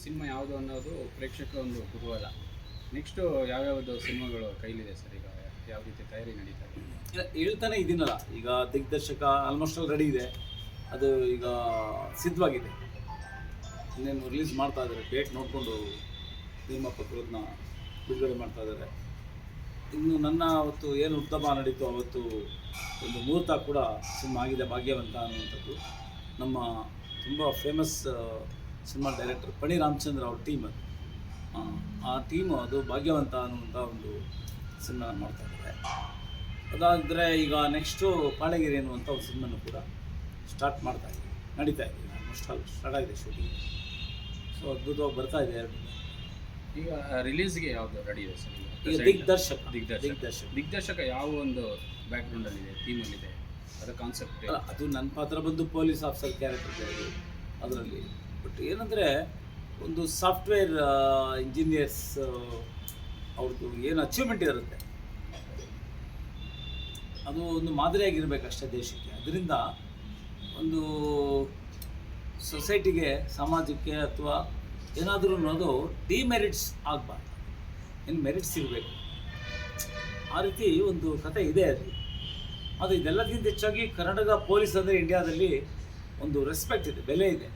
Cinema ಯಾವುದು ಅನ್ನೋದು ಪ್ರೇಕ್ಷಕರ ಒಂದು ಕುತೂಹಲ. ನೆಕ್ಸ್ಟು ಯಾವ್ಯಾವುದು ಸಿನಿಮಾಗಳು ಕೈಲಿದೆ ಸರ್ ಈಗ? ಯಾವ ರೀತಿ ತಯಾರಿ ನಡೀತಾ ಇದೆ? ಹೇಳ್ತಾನೆ ಇದ್ದೀನಲ್ಲ, ಈಗ ದಿಗ್ದರ್ಶಕ ಆಲ್ಮೋಸ್ಟ್ ಆಲ್ ರೆಡಿ ಇದೆ. ಅದು ಈಗ ಸಿದ್ಧವಾಗಿದೆ, ಇನ್ನೇನು ರಿಲೀಸ್ ಮಾಡ್ತಾ ಇದ್ದಾರೆ. ಡೇಟ್ ನೋಡಿಕೊಂಡು ನಿರ್ಮಾಪಕರು ಅದನ್ನ ಬಿಡುಗಡೆ ಮಾಡ್ತಾ ಇದ್ದಾರೆ. ಇನ್ನು ನನ್ನ ಅವತ್ತು ಏನು ಉತ್ತಮ ನಡೀತು ಅವತ್ತು ಒಂದು ಮುಹೂರ್ತ ಕೂಡ ಸಿನಿಮಾ ಆಗಿದೆ, ಭಾಗ್ಯವಂತ ಅನ್ನುವಂಥದ್ದು. ನಮ್ಮ ತುಂಬ ಫೇಮಸ್ ಸಿನಿಮಾ ಡೈರೆಕ್ಟರ್ ಪಣಿ ರಾಮಚಂದ್ರ ಅವ್ರ ಟೀಮ್ ಅದು. ಆ ಟೀಮು ಅದು ಭಾಗ್ಯವಂತ ಅನ್ನುವಂಥ ಒಂದು ಸಿನಿಮಾ ಮಾಡ್ತಾ ಇದ್ದಾರೆ. ಅದಾದರೆ ಈಗ ನೆಕ್ಸ್ಟು ಪಾಳೆಗೆರೆ ಅನ್ನುವಂಥ ಒಂದು ಸಿನಿಮಾನು ಕೂಡ ಸ್ಟಾರ್ಟ್ ಮಾಡ್ತಾ ಇದೆ, ನಡೀತಾ ಇದೆ. ಆಲ್ಮೋಸ್ಟ್ ಆಲ್ ಸ್ಟಾರ್ಟ್ ಆಗಿದೆ ಶೂಟಿಂಗ್. ಸೊ ಅದ್ಭುತವಾಗಿ ಬರ್ತಾ ಇದೆ ಎರಡು. ಈಗ ರಿಲೀಸ್ಗೆ ಯಾವುದು ರೆಡಿ ಇದೆ ಸರ್? ಈಗ ದಿಗ್ದರ್ಶಕ ಯಾವ ಒಂದು ಬ್ಯಾಕ್ಗ್ರೌಂಡಲ್ಲಿದೆ, ಥೀಮಲ್ಲಿದೆ, ಅದರ ಕಾನ್ಸೆಪ್ಟ್? ಅದು ನನ್ನ ಪಾತ್ರ ಬಂದು ಪೊಲೀಸ್ ಆಫೀಸರ್ ಕ್ಯಾರೆಕ್ಟರ್ ಅದರಲ್ಲಿ. ಬಟ್ ಏನಂದರೆ ಒಂದು ಸಾಫ್ಟ್ವೇರ್ ಇಂಜಿನಿಯರ್ಸ್ ಅವ್ರದ್ದು ಏನು ಅಚೀವ್ಮೆಂಟ್ ಇರುತ್ತೆ ಅದು ಒಂದು ಮಾದರಿಯಾಗಿರಬೇಕಷ್ಟೇ ದೇಶಕ್ಕೆ. ಅದರಿಂದ ಒಂದು ಸೊಸೈಟಿಗೆ, ಸಮಾಜಕ್ಕೆ ಅಥವಾ ಏನಾದರೂ ಅನ್ನೋದು ಡಿಮೆರಿಟ್ಸ್ ಆಗಬಾರ್ದು, ಏನು ಮೆರಿಟ್ಸ್ ಇರಬೇಕು. ಆ ರೀತಿ ಒಂದು ಕಥೆ ಇದೆ ಅದು. ಅದು ಇದೆಲ್ಲದಕ್ಕಿಂತ ಹೆಚ್ಚಾಗಿ ಕರ್ನಾಟಕ ಪೊಲೀಸ್ ಅಂದರೆ ಇಂಡಿಯಾದಲ್ಲಿ ಒಂದು ರೆಸ್ಪೆಕ್ಟ್ ಇದೆ, ಬೆಲೆ ಇದೆ,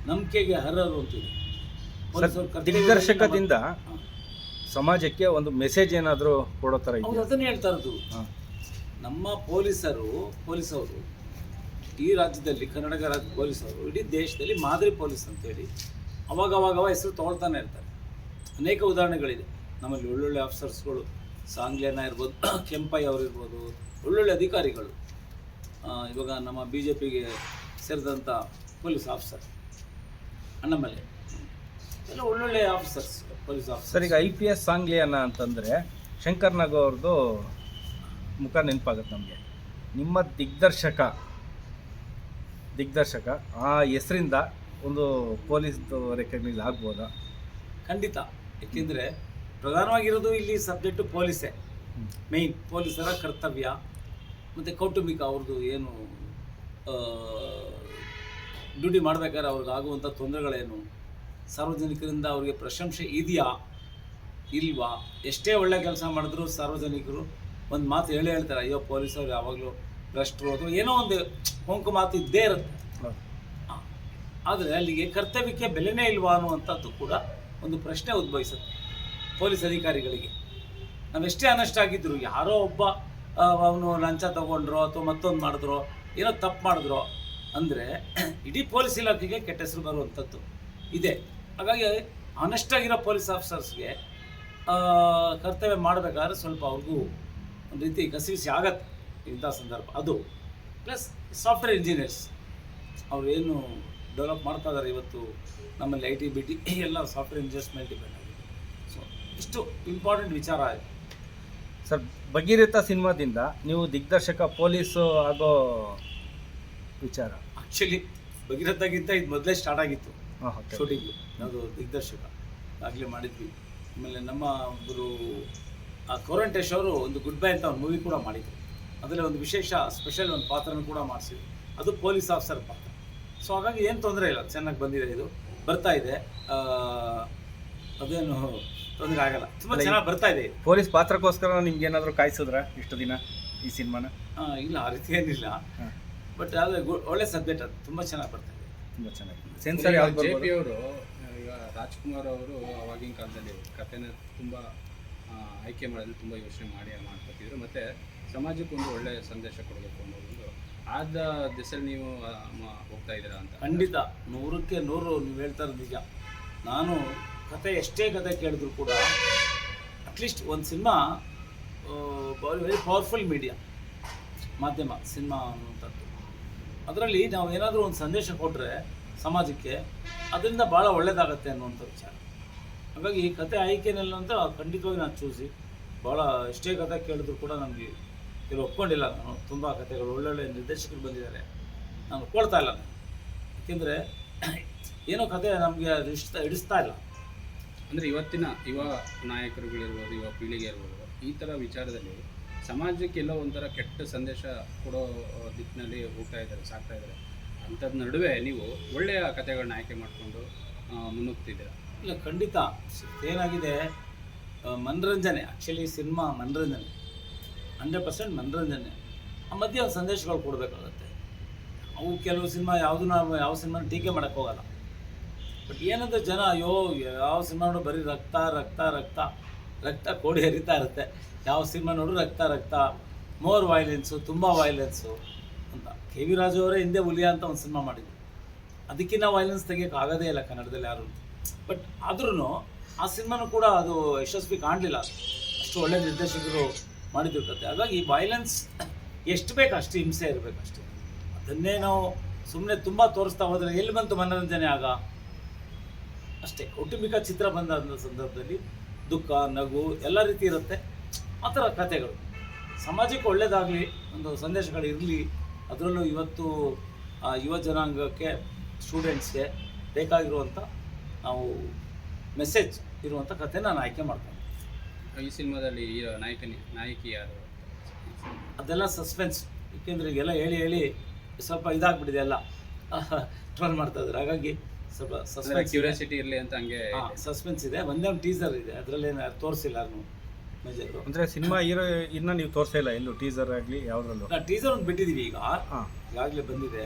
ನಂಬಿಕೆಗೆ ಅರ್ಹರು ಅಂತಿದೆ. ದಿಗ್ದರ್ಶಕದಿಂದ ಸಮಾಜಕ್ಕೆ ಒಂದು ಮೆಸೇಜ್ ಏನಾದರೂ ಕೊಡೋ ಥರ ಇದೆ. ಹೌದು, ಅದನ್ನೇ ಹೇಳ್ತಾ ಇರೋದು. ನಮ್ಮ ಪೊಲೀಸವರು ಈ ರಾಜ್ಯದಲ್ಲಿ, ಕರ್ನಾಟಕ ರಾಜ್ಯ ಪೊಲೀಸವರು ಇಡೀ ದೇಶದಲ್ಲಿ ಮಾದರಿ ಪೊಲೀಸ್ ಅಂತೇಳಿ ಅವಾಗವಾಗ ಹೆಸರು ತೊಗೊಳ್ತಾನೆ ಇರ್ತಾರೆ. ಅನೇಕ ಉದಾಹರಣೆಗಳಿದೆ ನಮ್ಮಲ್ಲಿ. ಒಳ್ಳೊಳ್ಳೆ ಆಫೀಸರ್ಸ್ಗಳು, ಸಾಂಗ್ಲಿಯನ್ನ ಇರ್ಬೋದು, ಕೆಂಪಯ್ಯ ಅವರು ಇರ್ಬೋದು, ಒಳ್ಳೊಳ್ಳೆ ಅಧಿಕಾರಿಗಳು. ಇವಾಗ ನಮ್ಮ BJPಗೆ ಸೇರಿದಂಥ ಪೊಲೀಸ್ ಆಫೀಸರ್ ಅಣ್ಣಮಲೆ ಎಲ್ಲ ಒಳ್ಳೊಳ್ಳೆ ಆಫೀಸರ್ಸ್, ಪೊಲೀಸ್ ಆಫೀಸರ್. ಸರ್, ಈಗ IPS ಸಾಂಗ್ಲಿಯನ್ನ ಅಂತಂದರೆ ಶಂಕರ್ನಾಗ್ ಅವ್ರದ್ದು ಮುಖ ನೆನಪಾಗುತ್ತೆ ನಮಗೆ. ನಿಮ್ಮ ದಿಗ್ದರ್ಶಕ ಆ ಹೆಸರಿಂದ ಒಂದು ಪೊಲೀಸ್ದು ರೆಕಗ್ನೈಸ್ ಆಗ್ಬೋದಾ? ಖಂಡಿತ. ಏಕೆಂದರೆ ಪ್ರಧಾನವಾಗಿರೋದು ಇಲ್ಲಿ ಸಬ್ಜೆಕ್ಟು ಪೊಲೀಸೇ ಮೇಯ್ನ್. ಪೊಲೀಸರ ಕರ್ತವ್ಯ ಮತ್ತು ಕೌಟುಂಬಿಕ ಅವ್ರದ್ದು ಏನು ಡ್ಯೂಟಿ ಮಾಡಬೇಕಾದ್ರೆ ಅವ್ರಿಗೆ ಆಗುವಂಥ ತೊಂದರೆಗಳೇನು, ಸಾರ್ವಜನಿಕರಿಂದ ಅವ್ರಿಗೆ ಪ್ರಶಂಸೆ ಇದೆಯಾ ಇಲ್ವಾ, ಎಷ್ಟೇ ಒಳ್ಳೆ ಕೆಲಸ ಮಾಡಿದ್ರು ಸಾರ್ವಜನಿಕರು ಒಂದು ಮಾತು ಹೇಳ್ತಾರೆ, ಅಯ್ಯೋ ಪೊಲೀಸವ್ರು ಯಾವಾಗಲೂ ಭ್ರಷ್ಟರು ಅಥವಾ ಏನೋ ಒಂದು ಕೊಂಕು ಮಾತು ಇದ್ದೇ ಇರುತ್ತೆ. ಆದರೆ ಅಲ್ಲಿಗೆ ಕರ್ತವ್ಯಕ್ಕೆ ಬೆಲೆನೇ ಇಲ್ವಾ ಅನ್ನುವಂಥದ್ದು ಕೂಡ ಒಂದು ಪ್ರಶ್ನೆ ಉದ್ಭವಿಸುತ್ತೆ ಪೊಲೀಸ್ ಅಧಿಕಾರಿಗಳಿಗೆ. ನಾವೆಷ್ಟೇ ಅನಷ್ಟ ಆಗಿದ್ರು, ಯಾರೋ ಒಬ್ಬ ಅವನು ಲಂಚ ತಗೊಂಡ್ರೋ ಅಥವಾ ಮತ್ತೊಂದು ಮಾಡಿದ್ರೋ, ಏನೋ ತಪ್ಪು ಮಾಡಿದ್ರೋ ಅಂದರೆ ಇಡೀ ಪೊಲೀಸ್ ಇಲಾಖೆಗೆ ಕೆಟ್ಟ ಹೆಸರು ಬರುವಂಥದ್ದು ಇದೆ. ಹಾಗಾಗಿ ಅನಷ್ಟಾಗಿರೋ ಪೊಲೀಸ್ ಆಫೀಸರ್ಸ್ಗೆ ಕರ್ತವ್ಯ ಮಾಡಬೇಕಾದ್ರೆ ಸ್ವಲ್ಪ ಅವ್ರಿಗೂ ಒಂದು ರೀತಿ ಕಸಿವಿಸಿ ಆಗತ್ತೆ ಇಂಥ ಸಂದರ್ಭ. ಅದು ಪ್ಲಸ್ ಸಾಫ್ಟ್ವೇರ್ ಇಂಜಿನಿಯರ್ಸ್ ಅವ್ರು ಏನು ಡೆವಲಪ್ ಮಾಡ್ತಾ ಇದ್ದಾರೆ ಇವತ್ತು ನಮ್ಮಲ್ಲಿ, IT BT ಎಲ್ಲ ಸಾಫ್ಟ್ವೇರ್ ಇಂಜಿನಿಯರ್ಸ್ ಮೇಲೆ ಡಿಪೆಂಡ್ ಆಗಿದೆ. ಸೊ ಇಷ್ಟು ಇಂಪಾರ್ಟೆಂಟ್ ವಿಚಾರ ಇದೆ ಸರ್. ಭಗೀರಥ ಸಿನಿಮಾದಿಂದ ನೀವು ದಿಗ್ದರ್ಶಕ ಪೊಲೀಸು ಆಗೋ ವಿಚಾರ? ಆ್ಯಕ್ಚುಲಿ ಭಗೀರಥಗಿಂತ ಇದು ಮೊದಲೇ ಸ್ಟಾರ್ಟ್ ಆಗಿತ್ತು ಶೂಟಿಂಗು. ಅದು ದಿಗ್ದರ್ಶಕ ಆಗಲೇ ಮಾಡಿದ್ವಿ. ಆಮೇಲೆ ನಮ್ಮ ಒಬ್ಬರು ಕೌರಂಟೇಶ್ ಅವರು ಒಂದು ಗುಡ್ ಬೈ ಅಂತ ಒಂದು ಮೂವಿ ಕೂಡ ಮಾಡಿದ್ರು. ಅದರಲ್ಲಿ ಒಂದು ವಿಶೇಷ ಸ್ಪೆಷಲ್ ಒಂದು ಪಾತ್ರನೂ ಕೂಡ ಮಾಡಿಸಿದ್ರು, ಅದು ಪೊಲೀಸ್ ಆಫೀಸರ್ ಪಾತ್ರ. ಸೊ ಹಾಗಾಗಿ ಏನು ತೊಂದರೆ ಇಲ್ಲ, ಚೆನ್ನಾಗಿ ಬಂದಿದೆ, ಇದು ಬರ್ತಾ ಇದೆ, ಅದೇನು ತೊಂದರೆ ಆಗಲ್ಲ, ತುಂಬ ಚೆನ್ನಾಗಿ ಬರ್ತಾ ಇದೆ. ಪೊಲೀಸ್ ಪಾತ್ರಕ್ಕೋಸ್ಕರ ನಿಮ್ಗೆ ಏನಾದರೂ ಕಾಯಿಸಿದ್ರ ಇಷ್ಟು ದಿನ ಈ ಸಿನಿಮಾನ? ಇಲ್ಲ, ಆ ರೀತಿ ಏನಿಲ್ಲ. ಬಟ್ ಆದರೆ ಒಳ್ಳೆ ಸಬ್ಜೆಕ್ಟ್, ಅದು ತುಂಬ ಚೆನ್ನಾಗಿ ಬರ್ತಾ ಇದೆ, ತುಂಬ ಚೆನ್ನಾಗಿ. ಸೆನ್ಸರ್ ಯಾವ್ದು? JP ಅವರು ಈಗ ರಾಜ್ಕುಮಾರ್ ಅವರು ಅವಾಗಿನ ಕಾಲದಲ್ಲಿ ಕಥೆನ ತುಂಬ ಆಯ್ಕೆ ಮಾಡೋದು ತುಂಬ ಯೋಚನೆ ಮಾಡ್ಕೊತಿದ್ರು. ಮತ್ತು ಸಮಾಜಕ್ಕೆ ಒಂದು ಒಳ್ಳೆಯ ಸಂದೇಶ ಕೊಡಬೇಕು ಅನ್ನೋದು ಆದ ದಿಸೆಯಲ್ಲಿ ನೀವು ಹೋಗ್ತಾ ಇದ್ದೀರಾ ಅಂತ? ಖಂಡಿತ 100ಕ್ಕೆ 100 ನೀವು ಹೇಳ್ತಾ ಇರೋದು ನಿಜ. ನಾನು ಎಷ್ಟೇ ಕತೆ ಕೇಳಿದ್ರು ಕೂಡ ಅಟ್ಲೀಸ್ಟ್ ಒಂದು ಸಿನಿಮಾ ವೆರಿ ಪವರ್ಫುಲ್ ಮೀಡಿಯಾ, ಮಾಧ್ಯಮ ಸಿನಿಮಾ ಅನ್ನುವಂಥದ್ದು. ಅದರಲ್ಲಿ ನಾವು ಏನಾದರೂ ಒಂದು ಸಂದೇಶ ಕೊಟ್ಟರೆ ಸಮಾಜಕ್ಕೆ ಅದರಿಂದ ಭಾಳ ಒಳ್ಳೆಯದಾಗತ್ತೆ ಅನ್ನುವಂಥ ವಿಚಾರ. ಹಾಗಾಗಿ ಈ ಕತೆ ಆಯ್ಕೆನೆಲ್ಲ ಅಂತ ಖಂಡಿತವಾಗಿ ನಾನು ಚೂಸಿ ಭಾಳ ಎಷ್ಟೇ ಕತೆ ಕೇಳಿದ್ರು ಕೂಡ ನನಗೆ ಕೆಲವು ಒಪ್ಕೊಂಡಿಲ್ಲ. ನಾನು ತುಂಬ ಕತೆಗಳು ಒಳ್ಳೊಳ್ಳೆ ನಿರ್ದೇಶಕರು ಬಂದಿದ್ದಾರೆ, ನಾನು ಒಪ್ಕೊಳ್ತಾ ಇಲ್ಲ. ಏಕೆಂದರೆ ಏನೋ ಕತೆ ನಮಗೆ ಹಿಡಿಸ್ತಾ ಇಲ್ಲ. ಅಂದರೆ ಇವತ್ತಿನ ಯುವ ನಾಯಕರುಗಳಿರ್ಬೋದು, ಯುವ ಪೀಳಿಗೆ ಇರ್ಬೋದು, ಈ ಥರ ವಿಚಾರದಲ್ಲಿ ಸಮಾಜಕ್ಕೆ ಎಲ್ಲೋ ಒಂಥರ ಕೆಟ್ಟ ಸಂದೇಶ ಕೊಡೋ ದಿಕ್ಕಿನಲ್ಲಿ ಹೋಗ್ತಾ ಇದ್ದಾರೆ, ಸಾಕ್ತಾ ಇದ್ದಾರೆ. ಅಂಥದ್ದು ನಡುವೆ ನೀವು ಒಳ್ಳೆಯ ಕಥೆಗಳನ್ನ ಆಯ್ಕೆ ಮಾಡಿಕೊಂಡು ಮುನ್ನುಗ್ತಿದ್ದೀರಾ? ಇಲ್ಲ, ಖಂಡಿತ ಏನಾಗಿದೆ, ಮನರಂಜನೆ, ಆ್ಯಕ್ಚುಲಿ ಸಿನಿಮಾ ಮನರಂಜನೆ, 100% ಮನರಂಜನೆ. ಆ ಮಧ್ಯೆ ಒಂದು ಸಂದೇಶಗಳು ಕೊಡಬೇಕಾಗತ್ತೆ. ಅವು ಕೆಲವು ಸಿನಿಮಾ ಯಾವ ಸಿನಿಮಾನ ಟೀಕೆ ಮಾಡೋಕ್ಕೆ ಹೋಗಲ್ಲ. ಬಟ್ ಏನಂದರೆ ಜನ ಅಯ್ಯೋ ಯಾವ ಸಿನಿಮಾ ನೋಡು ಬರೀ ರಕ್ತ ರಕ್ತ ರಕ್ತ ರಕ್ತ ಕೋಡಿ ಹರಿತಾ ಇರುತ್ತೆ, ಯಾವ ಸಿನಿಮಾ ನೋಡು ರಕ್ತ ರಕ್ತ, ಮೋರ್ ವೈಲೆನ್ಸು, ತುಂಬ ವೈಲೆನ್ಸು ಅಂತ. ಕೆ ವಿ ರಾಜು ಅವರೇ ಹಿಂದೆ ಹುಲಿಯ ಅಂತ ಒಂದು ಸಿನಿಮಾ ಮಾಡಿದ್ರು. ಅದಕ್ಕಿಂತ ವೈಲೆನ್ಸ್ ತೆಗಿಯೋಕೆ ಆಗೋದೇ ಇಲ್ಲ ಕನ್ನಡದಲ್ಲಿ ಯಾರು. ಬಟ್ ಆದ್ರೂ ಆ ಸಿನಿಮಾನು ಕೂಡ ಅದು ಯಶಸ್ವಿ ಕಾಣಲಿಲ್ಲ, ಅಷ್ಟು ಒಳ್ಳೆ ನಿರ್ದೇಶಕರು ಮಾಡಿದ್ರು ಕತೆ. ಹಾಗಾಗಿ ವೈಲೆನ್ಸ್ ಎಷ್ಟು ಬೇಕು ಅಷ್ಟು ಹಿಂಸೆ ಇರಬೇಕಷ್ಟೇ. ಅದನ್ನೇ ನಾವು ಸುಮ್ಮನೆ ತುಂಬ ತೋರಿಸ್ತಾ ಹೋದರೆ ಎಲ್ಲಿ ಬಂತು ಮನೋರಂಜನೆ ಆಗ? ಅಷ್ಟೇ. ಕೌಟುಂಬಿಕ ಚಿತ್ರ ಬಂದ ಸಂದರ್ಭದಲ್ಲಿ ದುಃಖ, ನಗು ಎಲ್ಲ ರೀತಿ ಇರುತ್ತೆ. ಆ ಥರ ಕಥೆಗಳು ಸಮಾಜಕ್ಕೆ ಒಳ್ಳೆಯದಾಗಲಿ, ಒಂದು ಸಂದೇಶಗಳು ಇರಲಿ. ಅದರಲ್ಲೂ ಇವತ್ತು ಯುವ ಜನಾಂಗಕ್ಕೆ, ಸ್ಟೂಡೆಂಟ್ಸ್ಗೆ ಬೇಕಾಗಿರುವಂಥ ನಾವು ಮೆಸೇಜ್ ಇರುವಂಥ ಕಥೆ ನಾನು ಆಯ್ಕೆ ಮಾಡ್ತೀನಿ. ಈ ಸಿನಿಮಾದಲ್ಲಿ ನಾಯಕಿ ಯಾರು? ಅದೆಲ್ಲ ಸಸ್ಪೆನ್ಸ್. ಏಕೆಂದರೆ ಈಗೆಲ್ಲ ಹೇಳಿ ಹೇಳಿ ಸ್ವಲ್ಪ ಇದಾಗ್ಬಿಟ್ಟಿದೆ, ಎಲ್ಲ ಟ್ರೋಲ್ ಮಾಡ್ತಾ ಇದ್ದಾರೆ. ಹಾಗಾಗಿ ಸ್ವಲ್ಪ ಸಸ್ಪೆನ್ಸ್, ಕ್ಯೂರಿಯಾಸಿಟಿ ಇರಲಿ ಅಂತ ಹಂಗೆ ಸಸ್ಪೆನ್ಸ್ ಇದೆ. ಒಂದೇ ಒಂದು ಟೀಸರ್ ಇದೆ, ಅದರಲ್ಲೇನು ತೋರಿಸಿಲ್ಲ ಯಾರು ಮೇಜರು. ಅಂದರೆ ಸಿನಿಮಾ ಹೀರೋ ಇನ್ನೂ ನೀವು ತೋರಿಸಿಲ್ಲ ಎಲ್ಲೂ, ಟೀಸರ್ ಆಗಲಿ ಯಾವುದ್ರಲ್ಲೂ? ಟೀಸರ್ ಒಂದು ಬಿಟ್ಟಿದ್ದೀವಿ ಈಗಾಗಲೇ ಬಂದಿದೆ.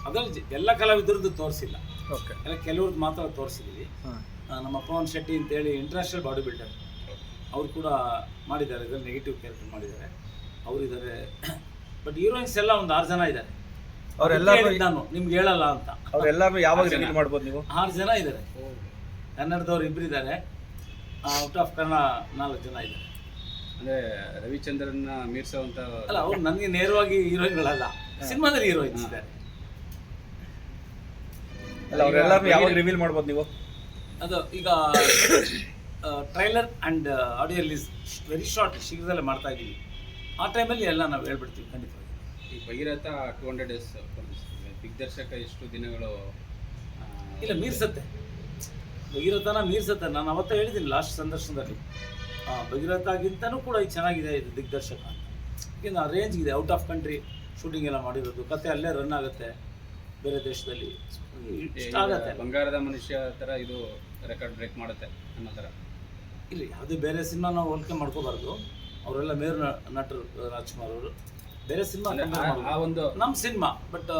ಅದರಲ್ಲಿ ಎಲ್ಲ ಕಲಾವಿದರದ್ದು ತೋರಿಸಿಲ್ಲ, ಓಕೆ, ಎಲ್ಲ ಕೆಲವ್ರದ್ದು ಮಾತ್ರ ತೋರಿಸಿದ್ದೀವಿ. ನಮ್ಮ ಪವನ್ ಶೆಟ್ಟಿ ಅಂತೇಳಿ ಇಂಟರ್ನ್ಯಾಷನಲ್ ಬಾಡಿ ಬಿಲ್ಡರ್, ಅವರು ಕೂಡ ಮಾಡಿದ್ದಾರೆ, ಇದರಲ್ಲಿ ನೆಗೆಟಿವ್ ಕ್ಯಾರೆಕ್ಟರ್ ಮಾಡಿದ್ದಾರೆ, ಅವರಿದ್ದಾರೆ. ಬಟ್ ಹೀರೋಯಿನ್ಸ್ ಎಲ್ಲ ಒಂದು 6 ಜನ ಇದ್ದಾರೆ. ಅವರೆಲ್ಲ ನಾನು ನಿಮ್ಗೆ ಹೇಳಲ್ಲ ಅಂತ. ಅವರೆಲ್ಲರೂ ಯಾವಾಗ ರಿಲೀಸ್ ಮಾಡ್ಬೋದು ನೀವು? 6 ಜನ ಇದ್ದಾರೆ. ಕನ್ನಡದವ್ರು 2 ಇದ್ದಾರೆ, ಔಟ್ ಆಫ್ ಕನ್ನಡ 4 ಜನ ಇದ್ದಾರೆ. ಅಂದರೆ ರವಿಚಂದ್ರನ್ನ ಮೀರ್ಸೋವಂಥ ಅಲ್ಲ, ಅವ್ರು ನನಗೆ ನೇರವಾಗಿ ಹೀರೋಯಿನ್ಗಳಲ್ಲ, ಸಿನಿಮಾದಲ್ಲಿ ಹೀರೋಯಿನ್ಸ್ ಇದ್ದಾರೆ. ಅಲ್ಲ, ಅವರೆಲ್ಲರೂ ಯಾವಾಗ ರಿವೀಲ್ ಮಾಡ್ಬೋದು ನೀವು? ಅದು ಈಗ trailer and audio release very short, ಶೀಘ್ರದಲ್ಲೇ ಮಾಡ್ತಾ ಇದ್ದೀವಿ. ಆ ಟೈಮಲ್ಲಿ ಎಲ್ಲ ನಾವು ಹೇಳ್ಬಿಡ್ತೀವಿ ಖಂಡಿತವಾಗಿ. ಈ ಭಗೀರಥ 200 days ದಿಗ್ದರ್ಶಕ ಎಷ್ಟು ದಿನಗಳು ಇಲ್ಲ ಮೀರ್ಸತ್ತೆ, ಭಗೀರಥನ ಮೀರ್ಸತ್ತೆ. ನಾನು ಅವತ್ತೇ ಹೇಳಿದ್ದೀನಿ ಲಾಸ್ಟ್ ಸಂದರ್ಶನದಲ್ಲಿ, ಭಗೀರಥಗಿಂತನೂ ಕೂಡ ಇದು ಚೆನ್ನಾಗಿದೆ ಇದು ದಿಗ್ದರ್ಶಕ ಅಂತ. ಯಾಕೆಂದ್ರೆ ಆ ರೇಂಜ್ ಇದೆ, ಔಟ್ ಆಫ್ ಕಂಟ್ರಿ ಶೂಟಿಂಗ್ ಎಲ್ಲ ಮಾಡಿರೋದು, ಕತೆ ಅಲ್ಲೇ ರನ್ ಆಗುತ್ತೆ ಬೇರೆ ದೇಶದಲ್ಲಿ, ಇಷ್ಟ ಆಗುತ್ತೆ. ಬಂಗಾರದ ಮನುಷ್ಯ ಥರ ಇದು ರೆಕಾರ್ಡ್ ಬ್ರೇಕ್ ಮಾಡುತ್ತೆ ಅನ್ನೋ ಥರ ಇಲ್ಲ, ಯಾವುದೇ ಬೇರೆ ಸಿನಿಮಾ ನಾವು ಹೋಲಿಕೆ ಮಾಡ್ಕೋಬಾರ್ದು. ಅವರೆಲ್ಲ ಮೇರು ನಟರು, ರಾಜ್ಕುಮಾರ್ ಅವರು ಬೇರೆ ಸಿನಿಮಾ ಆ ಒಂದು ನಮ್ಮ ಸಿನಿಮಾ. ಬಟ್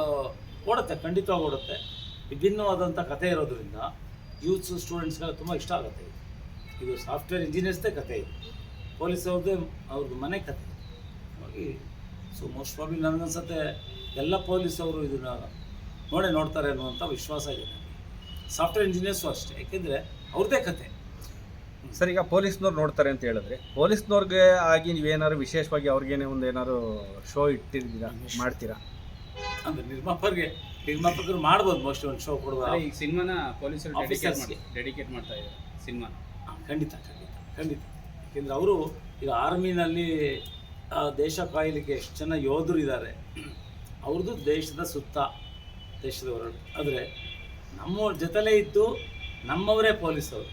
ಓಡುತ್ತೆ, ಖಂಡಿತವಾಗಿ ಓಡುತ್ತೆ. ವಿಭಿನ್ನವಾದಂಥ ಕಥೆ ಇರೋದ್ರಿಂದ ಯೂತ್ಸ್ ಸ್ಟೂಡೆಂಟ್ಸ್ಗೆಲ್ಲ ತುಂಬ ಇಷ್ಟ ಆಗುತ್ತೆ. ಇದು ಸಾಫ್ಟ್ವೇರ್ ಇಂಜಿನಿಯರ್ಸ್ದೇ ಕತೆ, ಇದು ಪೊಲೀಸ್ ಅವ್ರದ್ದು ಮನೆ ಕತೆ. ಹಾಗಾಗಿ ಸೊ ಮೋಸ್ಟ್ ಪ್ರಾಬ್ಲಿ ನನಗನ್ಸುತ್ತೆ ಎಲ್ಲ ಪೊಲೀಸ್ ಅವರು ಇದನ್ನು ನೋಡ್ತಾರೆ ಅನ್ನುವಂಥ ವಿಶ್ವಾಸ ಇದೆ ನನಗೆ. ಸಾಫ್ಟ್ವೇರ್ ಇಂಜಿನಿಯರ್ಸು ಅಷ್ಟೇ, ಯಾಕೆಂದರೆ ಅವ್ರದ್ದೇ ಕತೆ. ಸರ್, ಈಗ ಪೊಲೀಸ್ನವ್ರು ನೋಡ್ತಾರೆ ಅಂತ ಹೇಳಿದ್ರೆ, ಪೊಲೀಸ್ನವ್ರಿಗೆ ಆಗಿ ನೀವೇನಾದ್ರು ವಿಶೇಷವಾಗಿ ಅವ್ರಿಗೇನೆ ಒಂದು ಏನಾದ್ರು ಶೋ ಇಟ್ಟಿದ್ದೀರಾ, ಮಾಡ್ತೀರಾ? ಅಂದರೆ ನಿರ್ಮಾಪಕರು ಮಾಡ್ಬೋದು, ಮೋಸ್ಟ್ಲಿ ಒಂದು ಶೋ ಕೊಡ್ಬೋದು. ಈ ಸಿನಿಮಾನ ಪೊಲೀಸರು ಆಫೀಸರ್ಸ್ಗೆ ಡೆಡಿಕೇಟ್ ಮಾಡ್ತಾ ಇದ್ದಾರೆ ಸಿನಿಮಾ. ಖಂಡಿತ ಖಂಡಿತ ಖಂಡಿತ. ಯಾಕೆಂದರೆ ಅವರು ಈಗ ಆರ್ಮಿನಲ್ಲಿ ದೇಶ ಕಾಯಲಿಕ್ಕೆ ಎಷ್ಟು ಜನ ಯೋಧರು ಇದ್ದಾರೆ, ಅವ್ರದ್ದು ದೇಶದ ಸುತ್ತ, ದೇಶದ ಹೊರಗಡೆ. ಆದರೆ ನಮ್ಮ ಜೊತೆಲೇ ಇದ್ದು ನಮ್ಮವರೇ ಪೊಲೀಸವರು,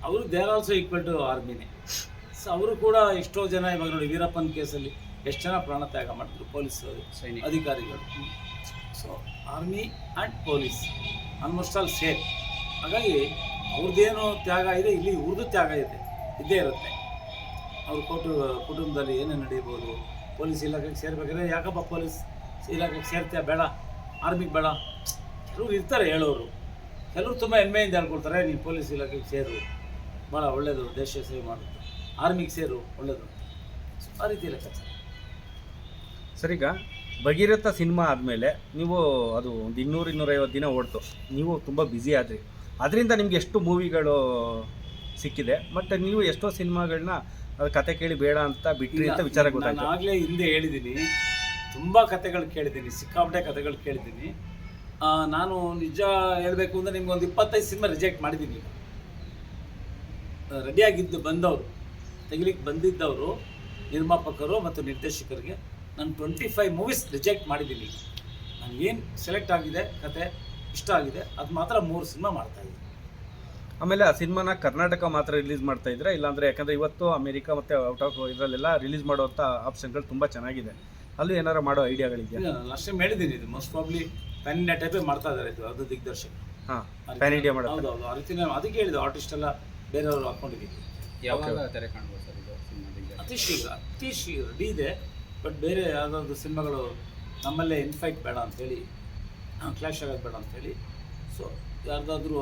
ಅವರು they are also equal to ಆರ್ಮಿನೇ. ಸೊ ಅವರು ಕೂಡ ಎಷ್ಟೋ ಜನ, ಇವಾಗ ನೋಡಿ ವೀರಪ್ಪನ ಕೇಸಲ್ಲಿ ಎಷ್ಟು ಜನ ಪ್ರಾಣ ತ್ಯಾಗ ಮಾಡಿದ್ರು ಪೊಲೀಸ್ ಅಧಿಕಾರಿಗಳು. So army and police almost all same. ಹಾಗಾಗಿ ಅವ್ರದ್ದೇನು ತ್ಯಾಗ ಇದೆ, ಇಲ್ಲಿ ಇವ್ರದ್ದು ತ್ಯಾಗ ಇದ್ದೇ ಇರುತ್ತೆ. ಅವ್ರ ಕುಟುಂಬದಲ್ಲಿ ಏನೇನು ನಡೀಬೋದು, ಪೊಲೀಸ್ ಇಲಾಖೆಗೆ ಸೇರ್ಬೇಕಾದ್ರೆ ಯಾಕಪ್ಪ ಪೊಲೀಸ್ ಇಲಾಖೆಗೆ ಸೇರ್ತೀಯ, ಬೇಡ ಆರ್ಮಿಗೆ ಬೇಡ. ಕೆಲವ್ರು ಇರ್ತಾರೆ ಹೇಳೋರು, ಕೆಲವರು ತುಂಬ ಹೆಮ್ಮೆಯಿಂದ ಹೇಳ್ಕೊಳ್ತಾರೆ, ನೀವು ಪೊಲೀಸ್ ಇಲಾಖೆಗೆ ಸೇರು, ಭಾಳ ಒಳ್ಳೆಯದು, ದೇಶ ಸೇವೆ ಮಾಡುತ್ತೆ, ಆರ್ಮಿಗೆ ಸೇರು ಒಳ್ಳೆಯದು. ಆ ರೀತಿ ಲೆಕ್ಕಾಚಾರ. ಸರ್, ಈಗ ಭಗೀರಥ ಸಿನಿಮಾ ಆದಮೇಲೆ ನೀವು ಅದು ಒಂದು 200-250 ದಿನ ಓಡ್ತು, ನೀವು ತುಂಬ ಬ್ಯುಸಿ ಆದ್ರಿ. ಅದರಿಂದ ನಿಮ್ಗೆ ಎಷ್ಟು ಮೂವಿಗಳು ಸಿಕ್ಕಿದೆ, ಮತ್ತು ನೀವು ಎಷ್ಟೋ ಸಿನಿಮಾಗಳನ್ನ ಅದು ಕತೆ ಕೇಳಿ ಬೇಡ ಅಂತ ಬಿಟ್ರಿ ಅಂತ ವಿಚಾರ ಗೊತ್ತಾಯ್ತು. ನಾನು ಆಗಲೇ ಹಿಂದೆ ಹೇಳಿದ್ದೀನಿ, ತುಂಬ ಕತೆಗಳು ಕೇಳಿದ್ದೀನಿ, ಸಿಕ್ಕಾಪಟ್ಟೆ ಕತೆಗಳು ಕೇಳಿದ್ದೀನಿ. ನಾನು ನಿಜ ಹೇಳಬೇಕು ಅಂದರೆ ನಿಮ್ಗೆ ಒಂದು 25 ಸಿನಿಮಾ ರಿಜೆಕ್ಟ್ ಮಾಡಿದ್ದೀನಿ. ರೆಡಿಯಾಗಿದ್ದು ಬಂದವರು, ತೆಗಿಲಿಕ್ಕೆ ಬಂದಿದ್ದವರು, ನಿರ್ಮಾಪಕರು ಮತ್ತು ನಿರ್ದೇಶಕರಿಗೆ ನಾನು 25 ಮೂವೀಸ್ ರಿಜೆಕ್ಟ್ ಮಾಡಿದ್ದೀನಿ. ನಾನು ಏನು ಸೆಲೆಕ್ಟ್ ಆಗಿದೆ, ಕತೆ ಇಷ್ಟ ಆಗಿದೆ, ಅದು ಮಾತ್ರ 3 ಸಿನಿಮಾ ಮಾಡ್ತಾಯಿದ್ದೀನಿ. ಆಮೇಲೆ ಆ ಸಿನಿಮಾನ ಕರ್ನಾಟಕ ಮಾತ್ರ ರಿಲೀಸ್ ಮಾಡ್ತಾ ಇದ್ರೆ, ಇಲ್ಲಾಂದರೆ ಯಾಕಂದರೆ ಇವತ್ತು ಅಮೇರಿಕಾ ಮತ್ತು ಔಟ್ ಆಫ್ ಇದರಲ್ಲೆಲ್ಲ ರಿಲೀಸ್ ಮಾಡುವಂಥ ಆಪ್ಷನ್ಗಳು ತುಂಬ ಚೆನ್ನಾಗಿದೆ, ಅಲ್ಲೂ ಏನಾರು ಮಾಡೋ ಐಡಿಯಾಗಳಿದೆಯಾ? ನಾನು ಲಾಸ್ಟ್ ಟೈಮ್ ಹೇಳಿದ್ದೀನಿ, ಇದು ಮೋಸ್ಟ್ ಪ್ರಾಬ್ಲಿ ಪ್ಯಾನ್ ಇಂಡಿಯಾ ಟೈಪೇ ಮಾಡ್ತಾ ಇದ್ದಾರೆ, ಇದು ಅದು ದಿಗ್ದರ್ಶಕ. ಹಾಂ ಪ್ಯಾನ್ ಇಂಡಿಯಾ ಮಾಡೋದು. ಹೌದು ಹೌದು, ಆ ರೀತಿನೇ ಅದಕ್ಕೆ ಹೇಳಿದ್ದು ಆರ್ಟಿಸ್ಟ್ ಎಲ್ಲ ಬೇರೆಯವರು ಹಾಕ್ಕೊಂಡಿದ್ದೀವಿ. ಯಾವಾಗ ತೆರೆ ಕಾಣ್ಬೋದು ಸರ್ ಇದು ಸಿನಿಮಾದಿಂದ? ಅತಿ ಶೀಘ್ರ ರೆಡಿ ಇದೆ. ಬಟ್ ಬೇರೆ ಯಾವುದಾದ್ರು ಸಿನಿಮಾಗಳು ನಮ್ಮಲ್ಲೇ ಇನ್ಫೈಟ್ ಬೇಡ ಅಂಥೇಳಿ, ಕ್ಲಾಶ್ ಆಗೋದು ಬೇಡ ಅಂಥೇಳಿ, ಸೊ ಯಾರ್ದಾದ್ರೂ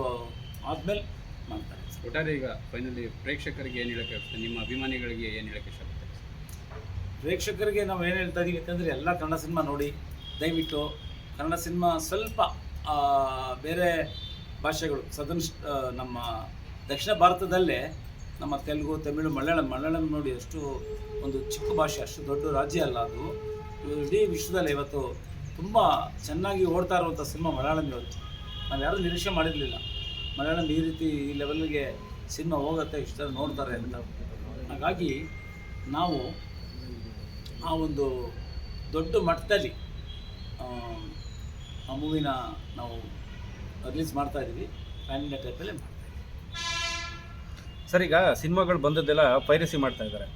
ಆದಮೇಲೆ ಮಾಡ್ತಾರೆ. ಒಟ್ಟಾರೆ ಈಗ ಫೈನಲಿ ಪ್ರೇಕ್ಷಕರಿಗೆ ಏನು ಹೇಳೋಕ್ಕೆ ಇರುತ್ತೆ, ನಿಮ್ಮ ಅಭಿಮಾನಿಗಳಿಗೆ ಏನು ಹೇಳೋಕ್ಕೆ ಇಷ್ಟಪಡ್ತಾರೆ? ಪ್ರೇಕ್ಷಕರಿಗೆ ನಾವು ಏನು ಹೇಳ್ತಾ ಇದ್ದೀವಿ ಅಂತಂದರೆ, ಎಲ್ಲ ಕನ್ನಡ ಸಿನಿಮಾ ನೋಡಿ ದಯವಿಟ್ಟು. ಕನ್ನಡ ಸಿನಿಮಾ ಸ್ವಲ್ಪ ಬೇರೆ ಭಾಷೆಗಳು ನಮ್ಮ ದಕ್ಷಿಣ ಭಾರತದಲ್ಲೇ ನಮ್ಮ ತೆಲುಗು, ತಮಿಳು, ಮಲಯಾಳಂ ನೋಡಿ ಅಷ್ಟು ಒಂದು ಚಿಕ್ಕ ಭಾಷೆ, ಅಷ್ಟು ದೊಡ್ಡ ರಾಜ್ಯ ಅಲ್ಲ ಅದು. ಇಡೀ ವಿಶ್ವದಲ್ಲಿ ಇವತ್ತು ತುಂಬ ಚೆನ್ನಾಗಿ ಓಡ್ತಾ ಇರುವಂಥ ಸಿನಿಮಾ ಮಲಯಾಳಂ ಇವತ್ತು. ನಾವು ಯಾರೂ ನಿರೀಕ್ಷೆ ಮಾಡಿರಲಿಲ್ಲ ಮಲಯಾಳಂ ಈ ರೀತಿ ಈ ಲೆವೆಲ್ಗೆ ಸಿನಿಮಾ ಹೋಗುತ್ತೆ, ಇಷ್ಟ ನೋಡ್ತಾರೆ ಅಂತ. ಹಾಗಾಗಿ ನಾವು ಆ ಒಂದು ದೊಡ್ಡ ಮಟ್ಟದಲ್ಲಿ ಆ ಮೂವಿನ ನಾವು ರಿಲೀಸ್ ಮಾಡ್ತಾಯಿದ್ದೀವಿ. ಪ್ಯಾನ್ ಇಂಡಿಯಾ ಟೈಪಲ್ಲೇ ಮಾಡ್ತಾಯಿದ್ದೀವಿ. ಸರ್, ಈಗ ಸಿನಿಮಾಗಳು ಬಂದದ್ದೆಲ್ಲ ಪೈರಸಿ ಮಾಡ್ತಾ ಇದ್ದಾರೆ,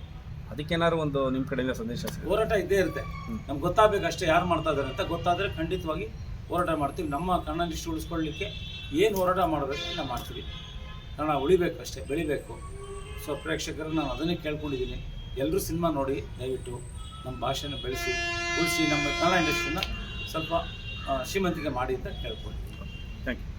ಅದಕ್ಕೇನಾದ್ರು ಒಂದು ನಿಮ್ಮ ಕಡೆಯಿಂದ ಸಂದೇಶ? ಹೋರಾಟ ಇದ್ದೇ ಇರುತ್ತೆ, ನಮ್ಗೆ ಗೊತ್ತಾಗಬೇಕು ಅಷ್ಟೇ ಯಾರು ಮಾಡ್ತಾ ಇದ್ದಾರೆ ಅಂತ. ಗೊತ್ತಾದರೆ ಖಂಡಿತವಾಗಿ ಹೋರಾಟ ಮಾಡ್ತೀವಿ. ನಮ್ಮ ಕನ್ನಡ ಲಿಸ್ಟ್ ಉಳಿಸ್ಕೊಳ್ಳಿಕ್ಕೆ ಏನು ಹೋರಾಟ ಮಾಡಬೇಕು ನಾವು ಮಾಡ್ತೀವಿ. ಕನ್ನಡ ಉಳಿಬೇಕು ಅಷ್ಟೇ, ಬೆಳಿಬೇಕು. ಸೊ ಪ್ರೇಕ್ಷಕರನ್ನು ನಾನು ಅದನ್ನೇ ಕೇಳ್ಕೊಂಡಿದ್ದೀನಿ, ಎಲ್ಲರೂ ಸಿನಿಮಾ ನೋಡಿ ದಯವಿಟ್ಟು ನಮ್ಮ ಭಾಷೆನ ಬೆಳೆಸಿ ಉಳಿಸಿ ನಮ್ಮ ಕನ್ನಡ ಇಂಡಸ್ಟ್ರಿನ ಸ್ವಲ್ಪ ಶ್ರೀಮಂತಿಕೆ ಮಾಡಿ ಅಂತ ಕೇಳ್ಕೊಂಡಿದ್ದೀನಿ. Thank you.